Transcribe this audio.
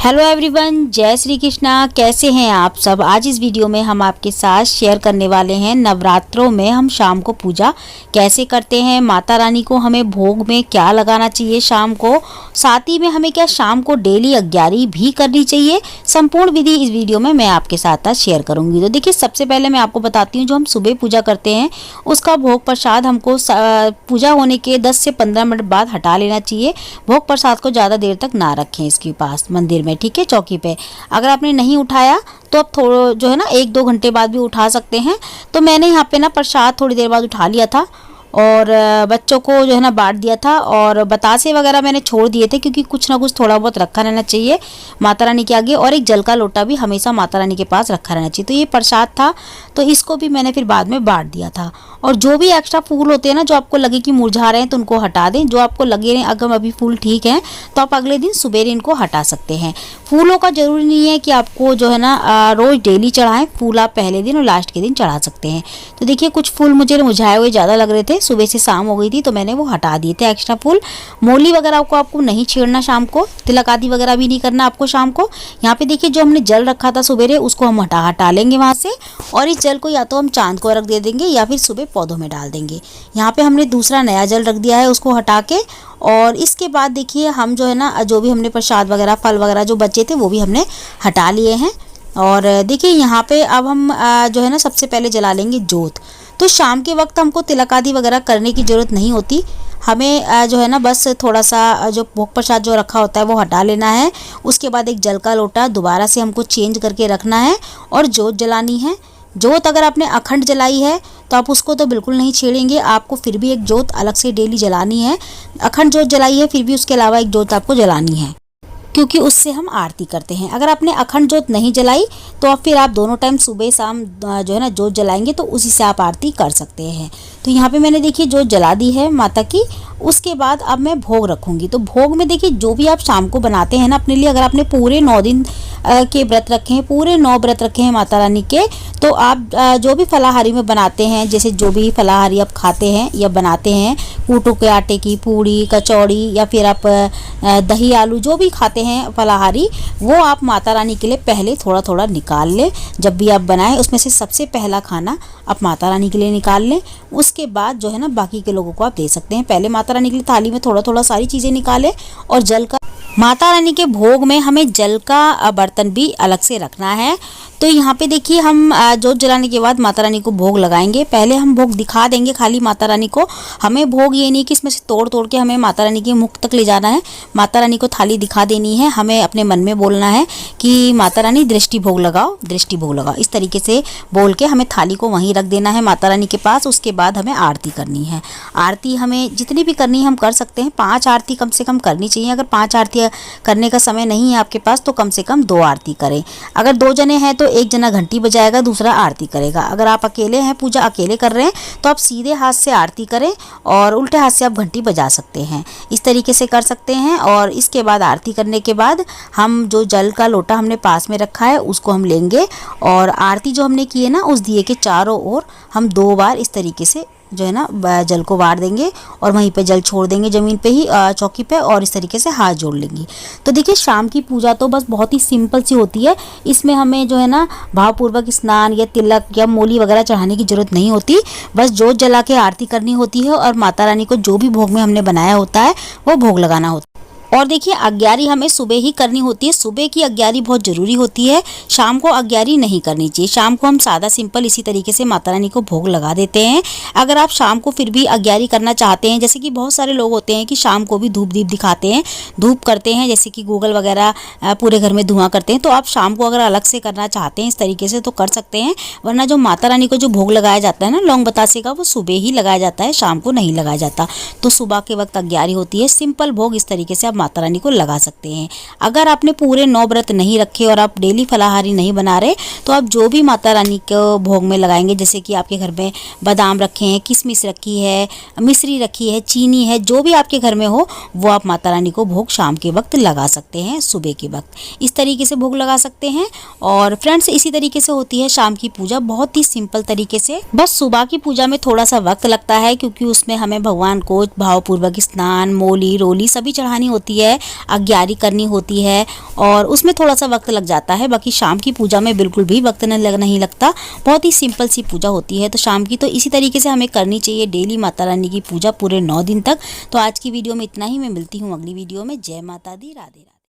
Hello everyone, जय श्री कृष्णा। कैसे हैं आप सब। आज इस वीडियो में हम आपके साथ शेयर करने वाले हैं नवरात्रों में हम शाम को पूजा कैसे करते हैं, माता रानी को हमें भोग में क्या लगाना चाहिए शाम को, साथ ही में हमें क्या शाम को डेली अग्यारी भी करनी चाहिए। संपूर्ण विधि इस वीडियो में मैं आपके साथ शेयर करूंगी। तो देखिए, सबसे पहले मैं आपको बताती हूँ, जो हम सुबह पूजा करते हैं उसका भोग प्रसाद हमको पूजा होने के 10 से 15 मिनट बाद हटा लेना चाहिए। भोग प्रसाद को ज़्यादा देर तक ना रखें इसके पास मंदिर में, ठीक है, चौकी पे। अगर आपने नहीं उठाया तो आप थोड़ा जो है ना 1-2 घंटे बाद भी उठा सकते हैं। तो मैंने यहाँ पे ना प्रसाद थोड़ी देर बाद उठा लिया था और बच्चों को जो है ना बांट दिया था, और बतासे वगैरह मैंने छोड़ दिए थे क्योंकि कुछ ना कुछ थोड़ा बहुत रखा रहना चाहिए माता रानी के आगे, और एक जल का लोटा भी हमेशा माता रानी के पास रखा रहना चाहिए। तो ये प्रसाद था, तो इसको भी मैंने फिर बाद में बांट दिया था। और जो भी एक्स्ट्रा फूल होते हैं ना, जो आपको लगे कि मुरझा रहे हैं तो उनको हटा दें। जो आपको लगे रहे अगर अभी फूल ठीक है तो आप अगले दिन सुबह इनको हटा सकते हैं। फूलों का जरूरी नहीं है कि आपको जो है ना रोज डेली चढ़ाएं। फूल आप पहले दिन और लास्ट के दिन चढ़ा सकते हैं। तो देखिए, कुछ फूल मुझे मुरझाए हुए ज़्यादा लग रहे थे, सुबह से शाम हो गई थी तो मैंने वो हटा दिए थे एक्स्ट्रा फूल। मोली वगैरह को आपको नहीं छेड़ना शाम को, तिलक आदि वगैरह भी नहीं करना आपको शाम को। यहाँ पे देखिए, जो हमने जल रखा था सुबह उसको हम हटा लेंगे वहाँ से, और इस जल को या तो हम चांद को रख दे देंगे या फिर सुबह पौधों में डाल देंगे। यहाँ पे हमने दूसरा नया जल रख दिया है, उसको हटा के। और इसके बाद देखिए, हम जो है ना जो भी हमने प्रसाद वगैरह फल वगैरह जो बचे थे वो भी हमने हटा लिए हैं। और देखिए, यहाँ पे अब हम जो है ना सबसे पहले जला लेंगे जोत। तो शाम के वक्त हमको तिलक आदि वगैरह करने की ज़रूरत नहीं होती। हमें जो है ना बस थोड़ा सा जो भोग प्रसाद जो रखा होता है वो हटा लेना है। उसके बाद एक जल का लोटा दोबारा से हमको चेंज करके रखना है और जोत जलानी है। जोत अगर आपने अखंड जलाई है तो आप उसको तो बिल्कुल नहीं छेड़ेंगे, आपको फिर भी एक जोत अलग से डेली जलानी है। अखंड जोत जलाई है फिर भी उसके अलावा एक जोत आपको जलानी है, क्योंकि उससे हम आरती करते हैं। अगर आपने अखंड जोत नहीं जलाई तो आप फिर दोनों टाइम सुबह शाम जो है ना जोत जलाएंगे तो उसी से आप आरती कर सकते हैं। तो यहाँ पे मैंने देखिए जोत जला दी है माता की। उसके बाद अब मैं भोग रखूँगी। तो भोग में देखिए, जो भी आप शाम को बनाते हैं ना अपने लिए, अगर आपने पूरे 9 दिन के व्रत रखे हैं, पूरे 9 व्रत रखे हैं माता रानी के, तो आप जो भी फलाहारी में बनाते हैं, जैसे जो भी फलाहारी आप खाते हैं या बनाते हैं, कूटू के आटे की पूड़ी, कचौड़ी, या फिर आप दही आलू जो भी खाते हैं फलाहारी, वो आप माता रानी के लिए पहले थोड़ा थोड़ा निकाल लें। जब भी आप बनाएं उसमें से सबसे पहला खाना आप माता रानी के लिए निकाल लें। उसके बाद जो है ना बाकी के लोगों को आप दे सकते हैं। पहले माता रानी के लिए थाली में थोड़ा थोड़ा सारी चीज़ें निकालें। और जल का, माता रानी के भोग में हमें जल का बर्तन भी अलग से रखना है। तो यहाँ पे देखिए, हम जोत जलाने के बाद माता रानी को भोग लगाएंगे। पहले हम भोग दिखा देंगे खाली माता रानी को। हमें भोग ये नहीं कि इसमें से तोड़ तोड़ के हमें माता रानी के मुख तक ले जाना है। माता रानी को थाली दिखा देनी है। हमें अपने मन में बोलना है कि माता रानी दृष्टि भोग लगाओ, दृष्टि भोग लगाओ, इस तरीके से बोल के हमें थाली को वहीं रख देना है माता रानी के पास। उसके बाद हमें आरती करनी है। आरती हमें जितनी भी करनी है हम कर सकते हैं। 5 आरती कम से कम करनी चाहिए। अगर 5 आरती करने का समय नहीं है आपके पास तो कम से कम 2 आरती करें। अगर 2 जने हैं तो एक जना घंटी बजाएगा, दूसरा आरती करेगा। अगर आप अकेले हैं, पूजा अकेले कर रहे हैं, तो आप सीधे हाथ से आरती करें और उल्टे हाथ से आप घंटी बजा सकते हैं। इस तरीके से कर सकते हैं। और इसके बाद आरती करने के बाद हम जो जल का लोटा हमने पास में रखा है उसको हम लेंगे, और आरती जो हमने की है ना उस दिए के चारों ओर हम 2 बार इस तरीके से जो है ना जल को वार देंगे और वहीं पे जल छोड़ देंगे ज़मीन पे ही चौकी पे, और इस तरीके से हाथ जोड़ लेंगे। तो देखिए, शाम की पूजा तो बस बहुत ही सिंपल सी होती है। इसमें हमें जो है ना भावपूर्वक स्नान या तिलक या मोली वगैरह चढ़ाने की ज़रूरत नहीं होती। बस जोत जला के आरती करनी होती है और माता रानी को जो भी भोग में हमने बनाया होता है वो भोग लगाना होता है। और देखिए, अग्यारी हमें सुबह ही करनी होती है। सुबह की अग्यारी बहुत ज़रूरी होती है। शाम को अग्यारी नहीं करनी चाहिए। शाम को हम सादा सिंपल इसी तरीके से माता रानी को भोग लगा देते हैं। अगर आप शाम को फिर भी अग्यारी करना चाहते हैं, जैसे कि बहुत सारे लोग होते हैं कि शाम को भी धूप दीप दिखाते हैं, धूप करते हैं, जैसे कि गूगल वगैरह पूरे घर में धुआं करते हैं, तो आप शाम को अगर अलग से करना चाहते हैं इस तरीके से तो कर सकते हैं। वरना जो माता रानी को जो भोग लगाया जाता है ना लौंग बतासे का, वो सुबह ही लगाया जाता है, शाम को नहीं लगाया जाता। तो सुबह के वक्त अग्यारी होती है। सिंपल भोग इस तरीके से आप माता रानी को लगा सकते हैं। अगर आपने पूरे 9 व्रत नहीं रखे और आप डेली फलाहारी नहीं बना रहे, तो आप जो भी माता रानी को भोग में लगाएंगे, जैसे कि आपके घर में बादाम रखे हैं, किशमिश रखी है, मिश्री रखी है, चीनी है, जो भी आपके घर में हो वो आप माता रानी को भोग शाम के वक्त लगा सकते हैं, सुबह के वक्त इस तरीके से भोग लगा सकते हैं। और फ्रेंड्स, इसी तरीके से होती है शाम की पूजा, बहुत ही सिंपल तरीके से। बस सुबह की पूजा में थोड़ा सा वक्त लगता है, क्योंकि उसमें हमें भगवान को भावपूर्वक स्नान, मोली रोली सभी चढ़ानी होती होती है, अग्यारी करनी होती है और उसमें थोड़ा सा वक्त लग जाता है। बाकी शाम की पूजा में बिल्कुल भी वक्त नहीं लगता, बहुत ही सिंपल सी पूजा होती है। तो शाम की तो इसी तरीके से हमें करनी चाहिए डेली माता रानी की पूजा पूरे 9 दिन तक। तो आज की वीडियो में इतना ही, मैं मिलती हूँ अगली वीडियो में। जय माता दी, राधे राधे।